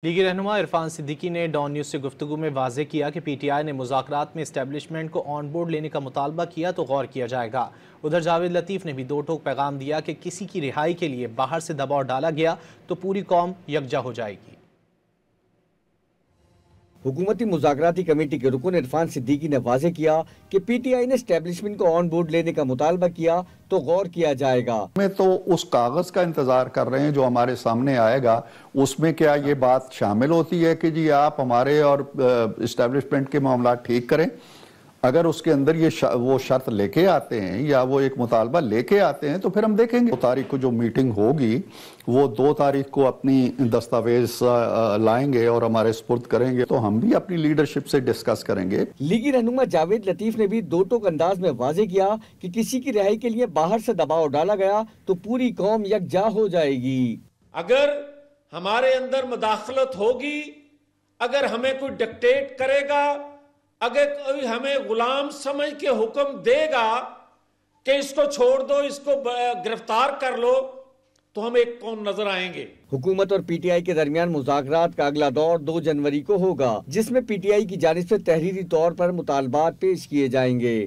लीगी रहनुमा इरफान सिद्दीकी ने डॉन न्यूज़ से गुफ्तगू में वाज़ेह किया कि PTI ने मुज़ाकरात में इस्टेब्लिशमेंट को ऑन बोर्ड लेने का मुतालबा किया तो गौर किया जाएगा। उधर जावेद लतीफ़ ने भी दो टोक पैगाम दिया कि किसी की रिहाई के लिए बाहर से दबाव डाला गया तो पूरी कौम यकजा हो जाएगी। हुकूमती मुज़ाकराती कमेटी के रुकन इरफान सिद्दीकी ने वाज़ेह किया कि PTI ने एस्टेब्लिशमेंट को ऑन बोर्ड लेने का मुतालबा किया तो गौर किया जाएगा। मैं तो उस कागज का इंतजार कर रहे हैं जो हमारे सामने आएगा। उसमें क्या ये बात शामिल होती है कि जी आप हमारे और इस्टेब्लिशमेंट के मामला ठीक करें। अगर उसके अंदर ये वो शर्त लेके आते हैं या वो एक मुतालबा लेके आते हैं तो फिर हम देखेंगे। 2 तारीख को जो मीटिंग होगी वो 2 तारीख को अपनी दस्तावेज लाएंगे और हमारे सुपुर्द करेंगे तो हम भी अपनी लीडरशिप से डिस्कस करेंगे। लीगी रहनुमा जावेद लतीफ ने भी दो टोक अंदाज में वाज़ेह किया कि किसी की रिहाई के लिए बाहर से दबाव डाला गया तो पूरी कौम यकजा हो जाएगी। अगर हमारे अंदर मुदाखलत होगी, अगर हमें कोई डिक्टेट करेगा, अगर कोई हमें गुलाम समझ के हुक्म देगा कि इसको छोड़ दो, इसको गिरफ्तार कर लो, तो हम एक कौम नजर आएंगे। हुकूमत और PTI के दरमियान मुज़ाकरात का अगला दौर 2 जनवरी को होगा, जिसमें PTI की जानिब से तहरीरी तौर पर मुतालबात पेश किए जाएंगे।